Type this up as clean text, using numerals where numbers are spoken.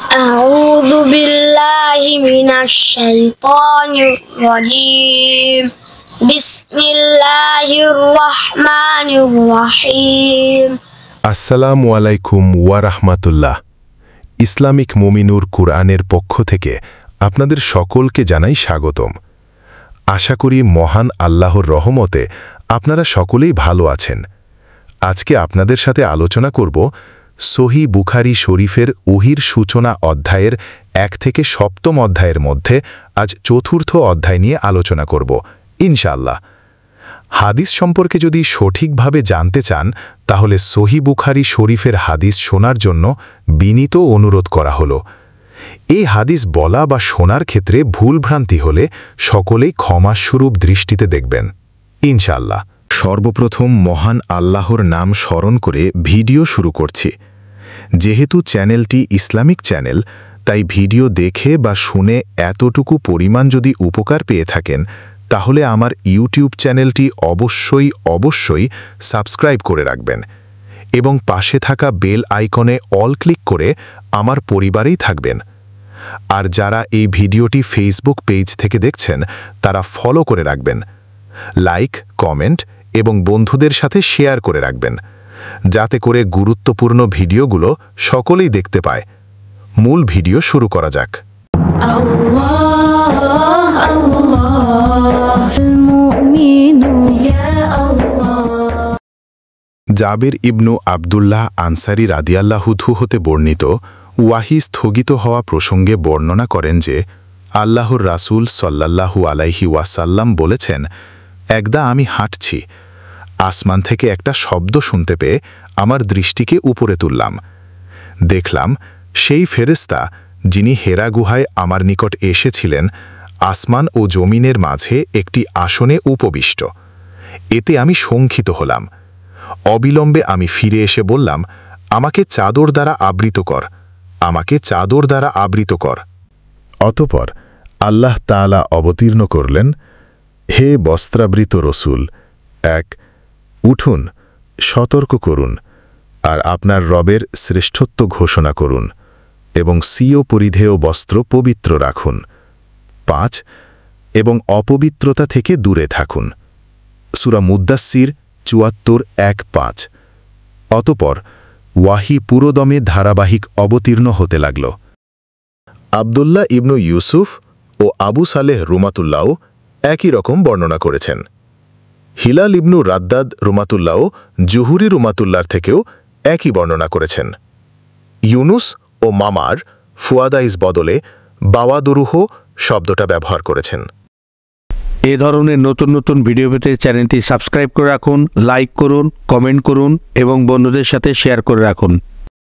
أعوذ بالله من الشيطان الرجيم بسم الله الرحمن الرحيم আসসালামু আলাইকুম ওয়া রাহমাতুল্লাহ। ইসলামিক মুমিনুর কুরআনের পক্ষ থেকে আপনাদের সকলকে জানাই স্বাগতম। আশা করি মহান আল্লাহর রহমতে আপনারা সকলেই ভালো আছেন। আজকে আপনাদের সাথে আলোচনা করব সহিহ বুখারী শরীফের ওহীর সূচনা অধ্যায়ের 1 থেকে 7ম অধ্যায়ের মধ্যে আজ 4র্থ অধ্যায় নিয়ে আলোচনা করব ইনশাআল্লাহ। হাদিস সম্পর্কে যদি সঠিকভাবে জানতে চান তাহলে সহিহ বুখারী শরীফের হাদিস শোনার জন্য বিনীত অনুরোধ করা হলো। এই হাদিস বলা বা শোনার ক্ষেত্রে ভুলভ্রান্তি হলে সকলেই ক্ষমাস্বরূপ দৃষ্টিতে দেখবেন ইনশাআল্লাহ। সর্বপ্রথম মহান আল্লাহর নাম স্মরণ করে ভিডিও শুরু করছি। যেহেতু চ্যানেলটি ইসলামিক চ্যানেল, তাই ভিডিও দেখে বা শুনে এতটুকু পরিমাণ যদি উপকার পেয়ে থাকেন তাহলে আমার ইউটিউব চ্যানেলটি অবশ্যই সাবস্ক্রাইব করে রাখবেন এবং পাশে থাকা বেল আইকনে অল ক্লিক করে আমার পরিবারেই থাকবেন। আর যারা এই ভিডিওটি ফেসবুক পেজ থেকে দেখছেন তারা ফলো করে রাখবেন, লাইক, কমেন্ট এবং বন্ধুদের সাথে শেয়ার করে রাখবেন, যাতে করে গুরুত্বপূর্ণ ভিডিওগুলো সকলেই দেখতে পায়। মূল ভিডিও শুরু করা যাক। জাবের ইবনু আবদুল্লাহ আনসারী রাদিয়াল্লাহু হতে বর্ণিত ওয়াহি স্থগিত হওয়া প্রসঙ্গে বর্ণনা করেন যে আল্লাহর রাসূল সাল্লাল্লাহু আলাইহি ওয়াসাল্লাম বলেছেন, একদা আমি হাঁটছি, আসমান থেকে একটা শব্দ শুনতে পেয়ে আমার দৃষ্টিকে উপরে তুললাম। দেখলাম সেই ফেরেশতা যিনি হেরা গুহায় আমার নিকট এসেছিলেন আসমান ও জমিনের মাঝে একটি আসনে উপবিষ্ট। এতে আমি শঙ্কিত হলাম। অবিলম্বে আমি ফিরে এসে বললাম, আমাকে চাদর দ্বারা আবৃত কর, আমাকে চাদর দ্বারা আবৃত কর। অতঃপর আল্লাহ তাআলা অবতীর্ণ করলেন, হে বস্ত্রাবৃত রসূল, উঠুন, সতর্ক করুন আর আপনার রবের শ্রেষ্ঠত্ব ঘোষণা করুন এবং স্বীয় পরিধেয় বস্ত্র পবিত্র রাখুন। 5 এবং অপবিত্রতা থেকে দূরে থাকুন। সূরা মুদ্দাসসির 74:1-5। অতঃপর ওয়াহি পুরোদমে ধারাবাহিক অবতীর্ণ হতে লাগল। আবদুল্লাহ ইবনু ইউসুফ ও আবু সালেহ রুমাতুল্লাহ একই রকম বর্ণনা করেছেন। হিলাল ইবনু রাদ্দাদ রুমাতুল্লাহ জুহুরি রুমাতুল্লার থেকেও একই বর্ণনা করেছেন। ইউনুস ও মামার ফুয়াদাইস বদলে বাওয়াদুরুহ শব্দটা ব্যবহার করেছেন। এ ধরনের নতুন নতুন ভিডিও পেতে চ্যানেলটি সাবস্ক্রাইব করে রাখুন, লাইক করুন, কমেন্ট করুন এবং বন্ধুদের সাথে শেয়ার করে রাখুন।